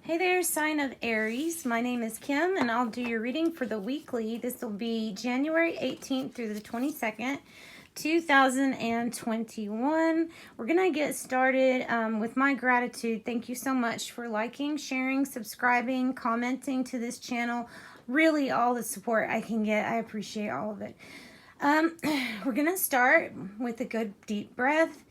Hey there, sign of Aries. My name is Kim, and I'll do your reading for the weekly. This will be January 18th through the 22nd, 2021. We're going to get started with my gratitude. Thank you so much for liking, sharing, subscribing, commenting to this channel. Really, all the support I can get. I appreciate all of it. We're going to start with a good deep breath.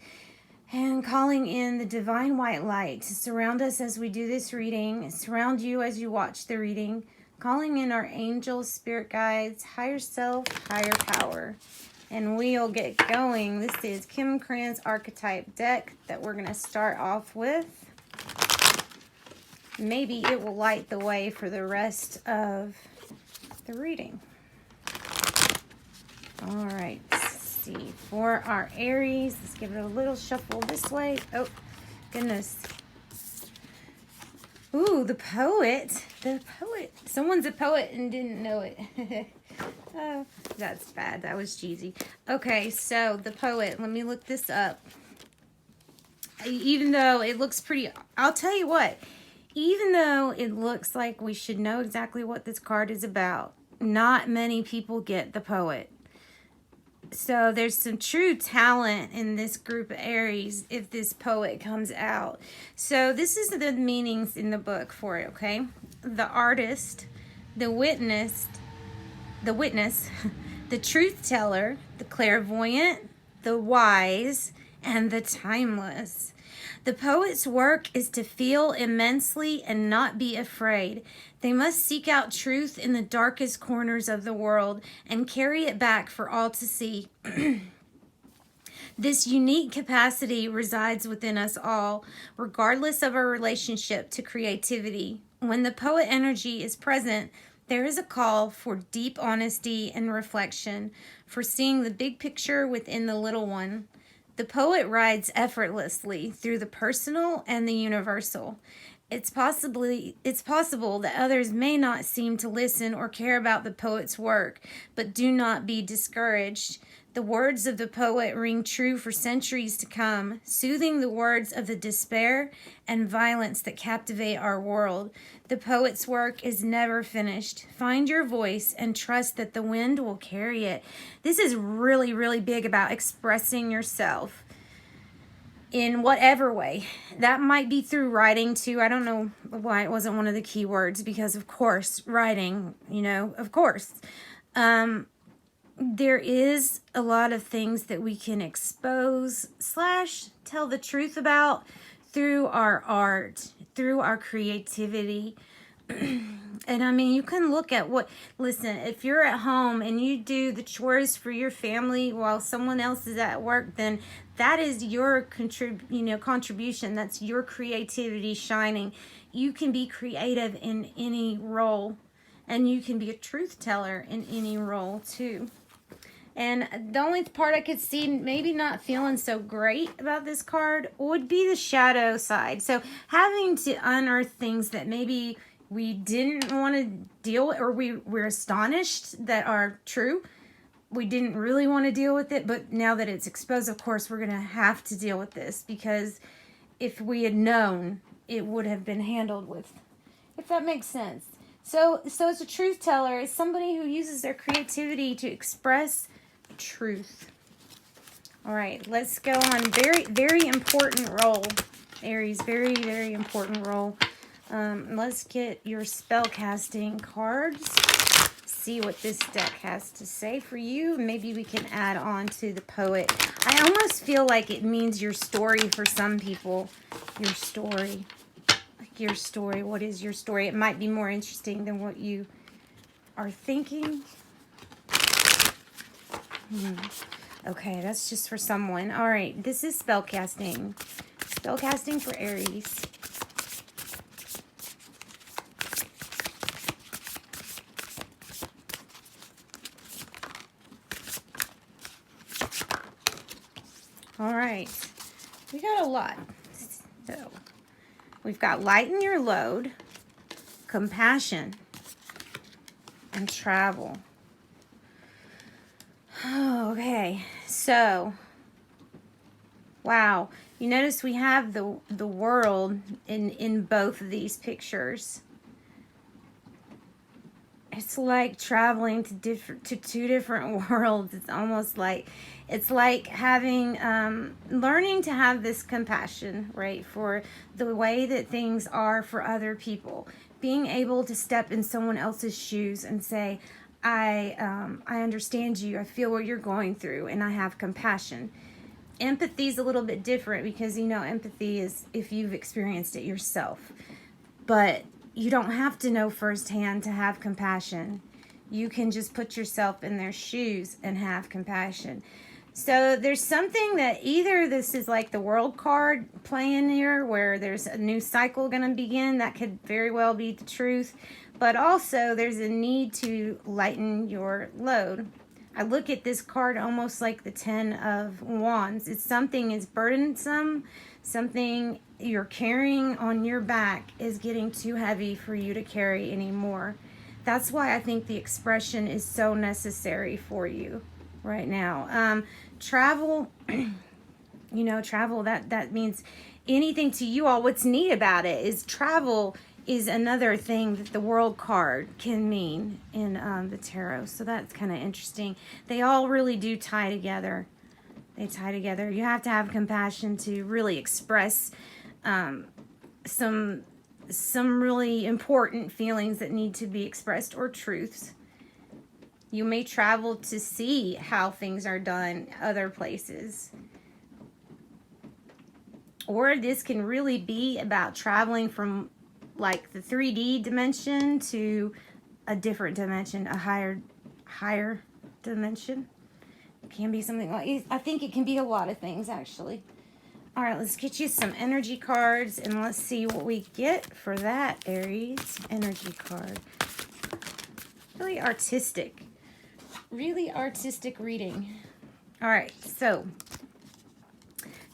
And calling in the divine white light to surround us as we do this reading, surround you as you watch the reading, calling in our angels, spirit guides, higher self, higher power. And we'll get going. This is Kim Cran's archetype deck that we're going to start off with. Maybe it will light the way for the rest of the reading. All right. See, for our Aries, let's give it a little shuffle this way. Oh, goodness. Ooh, the poet. The poet. Someone's a poet and didn't know it. Oh, that's bad. That was cheesy. Okay, so the poet. Let me look this up. Even though it looks pretty, I'll tell you what. Even though it looks like we should know exactly what this card is about, not many people get the poet. So there's some true talent in this group of Aries if this poet comes out. So this is the meanings in the book for it, okay? The artist, the witness, the truth teller, the clairvoyant, the wise, and the timeless. The poet's work is to feel immensely and not be afraid. They must seek out truth in the darkest corners of the world and carry it back for all to see. This unique capacity resides within us all, regardless of our relationship to creativity. When the poet energy is present, there is a call for deep honesty and reflection, for seeing the big picture within the little one. The poet rides effortlessly through the personal and the universal. It's possible that others may not seem to listen or care about the poet's work, but do not be discouraged. The words of the poet ring true for centuries to come, soothing the words of the despair and violence that captivate our world. The poet's work is never finished. Find your voice and trust that the wind will carry it. This is really, really big about expressing yourself in whatever way. That might be through writing too. I don't know why it wasn't one of the key words, because of course, writing, of course. There is a lot of things that we can expose / tell the truth about through our art, through our creativity. And I mean, you can look at listen, if you're at home and you do the chores for your family while someone else is at work, then that is your contribution. That's your creativity shining. You can be creative in any role, and you can be a truth teller in any role too. And the only part I could see maybe not feeling so great about this card would be the shadow side. So having to unearth things that maybe we didn't want to deal with, or we're astonished that are true. We didn't really want to deal with it, but now that it's exposed, of course, we're going to have to deal with this, because if we had known, it would have been handled with, if that makes sense. So as a truth teller, is somebody who uses their creativity to express truth. All right, let's go on. Very, very important role, Aries. Very, very important role. Let's get your spell casting cards. See what this deck has to say for you. Maybe we can add on to the poet. I almost feel like it means your story for some people. Your story. Like your story. What is your story? It might be more interesting than what you are thinking. Okay, that's just for someone. All right, this is spellcasting. Spellcasting for Aries. All right, we got a lot. So we've got lighten your load, compassion, and travel. Okay, so wow, You notice we have the world in both of these pictures. It's like traveling to two different worlds. It's almost like having learning to have this compassion, right, for the way that things are for other people. Being able to step in someone else's shoes and say, I understand you. I feel what you're going through, and I have compassion. Empathy is a little bit different because, you know, empathy is if you've experienced it yourself. But you don't have to know firsthand to have compassion. You can just put yourself in their shoes and have compassion. So there's something that either this is like the world card playing here where there's a new cycle going to begin. That could very well be the truth. But also there's a need to lighten your load. I look at this card almost like the 10 of Wands. It's something is burdensome, something you're carrying on your back is getting too heavy for you to carry anymore. That's why I think the expression is so necessary for you right now. Travel, you know, travel, that means anything to you all. What's neat about it is travel is another thing that the world card can mean in the tarot. So that's kind of interesting. They all really do tie together. They tie together. You have to have compassion to really express some really important feelings that need to be expressed, or truths. You may travel to see how things are done other places. Or this can really be about traveling from like the 3D dimension to a different dimension, a higher dimension. It can be something like, I think it can be a lot of things actually. All right, let's get you some energy cards and let's see what we get for that, Aries. Energy card. Really artistic reading. All right, so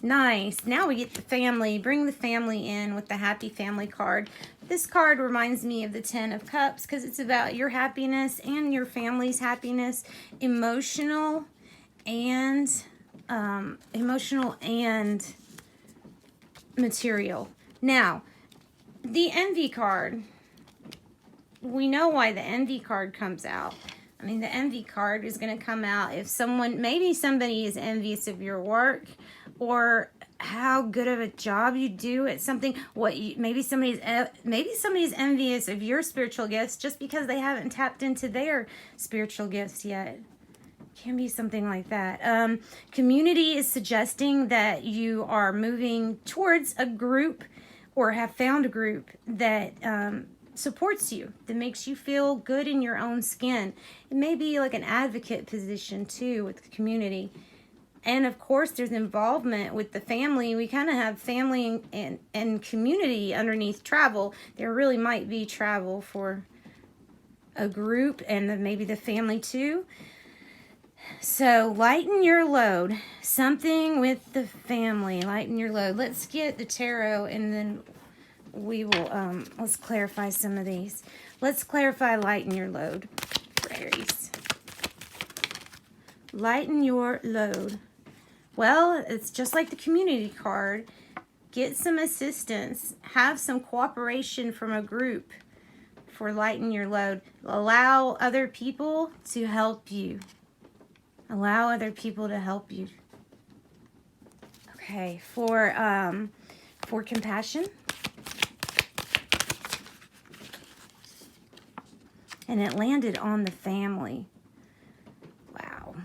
nice. Now we get the family. Bring the family in with the happy family card. This card reminds me of the 10 of Cups because it's about your happiness and your family's happiness, emotional and material. Now, the envy card. We know why the envy card comes out. I mean, the envy card is going to come out if maybe somebody is envious of your work or how good of a job you do at something. Maybe somebody's envious of your spiritual gifts just because they haven't tapped into their spiritual gifts yet. Can be something like that. Community is suggesting that you are moving towards a group or have found a group that supports you, that makes you feel good in your own skin. It may be like an advocate position too with the community. And of course there's involvement with the family. We kind of have family and community underneath travel. There really might be travel for a group and maybe the family too. So lighten your load. Something with the family. Lighten your load. Let's get the tarot and then we will, let's clarify some of these. Let's clarify lighten your load for Aries. Lighten your load. Well, it's just like the community card. Get some assistance. Have some cooperation from a group for lighten your load. Allow other people to help you. Allow other people to help you. Okay, for compassion. And it landed on the family. Wow.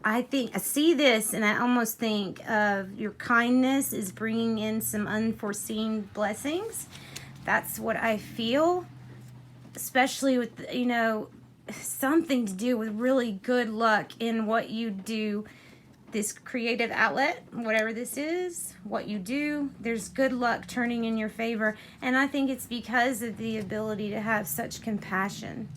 I see this and I almost think of your kindness is bringing in some unforeseen blessings. That's what I feel. Especially with, you know, something to do with really good luck in what you do. This creative outlet, whatever this is, what you do, there's good luck turning in your favor. And I think it's because of the ability to have such compassion.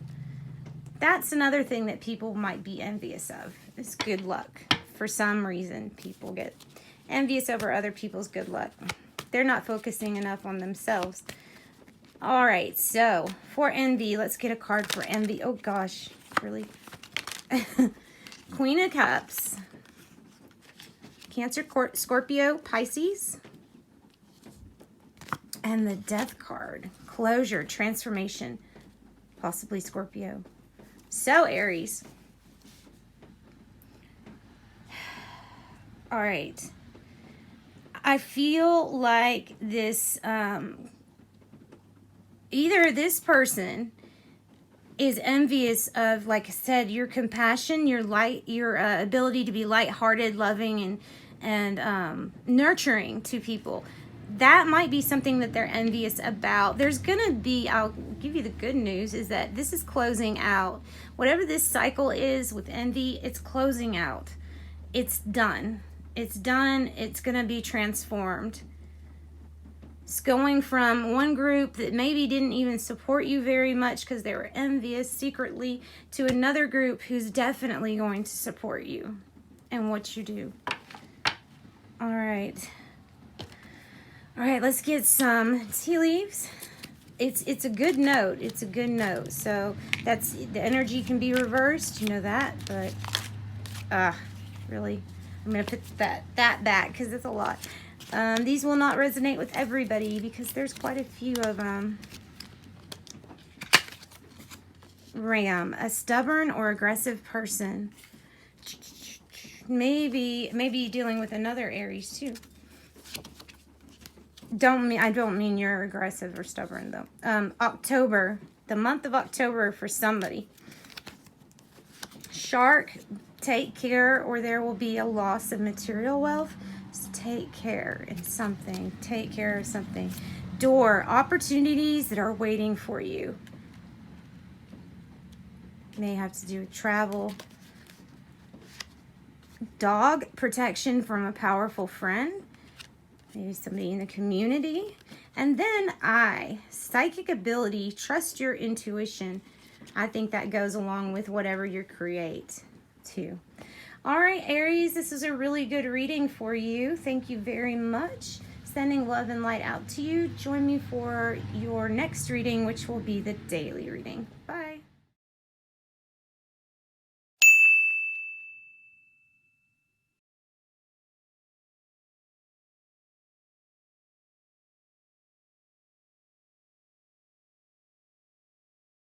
That's another thing that people might be envious of, is good luck. For some reason, people get envious over other people's good luck. They're not focusing enough on themselves. All right, so for envy, let's get a card for envy. Oh gosh, really? Queen of Cups. Cancer, Scorpio, Pisces. And the Death card. Closure, transformation. Possibly Scorpio. So, Aries. All right. I feel like this, either this person is envious of, like I said, your compassion, your ability to be lighthearted, loving, and nurturing to people. That might be something that they're envious about. There's gonna be, I'll give you the good news, is that this is closing out. Whatever this cycle is with envy, it's closing out. It's done. It's done. It's gonna be transformed. It's going from one group that maybe didn't even support you very much because they were envious secretly to another group who's definitely going to support you and what you do. All right. All right, let's get some tea leaves. It's a good note. It's a good note. So that's, the energy can be reversed, you know that, but really, I'm gonna put that back because it's a lot. These will not resonate with everybody because there's quite a few of them. Ram, a stubborn or aggressive person. Maybe dealing with another Aries too. I don't mean you're aggressive or stubborn though. October, the month of October for somebody. Shark, take care or there will be a loss of material wealth. So take care in something. Take care of something. Door, opportunities that are waiting for you. May have to do with travel. Dog, protection from a powerful friend. Maybe somebody in the community. And then psychic ability, trust your intuition. I think that goes along with whatever you create too. All right, Aries, this is a really good reading for you. Thank you very much. Sending love and light out to you. Join me for your next reading, which will be the daily reading. Bye.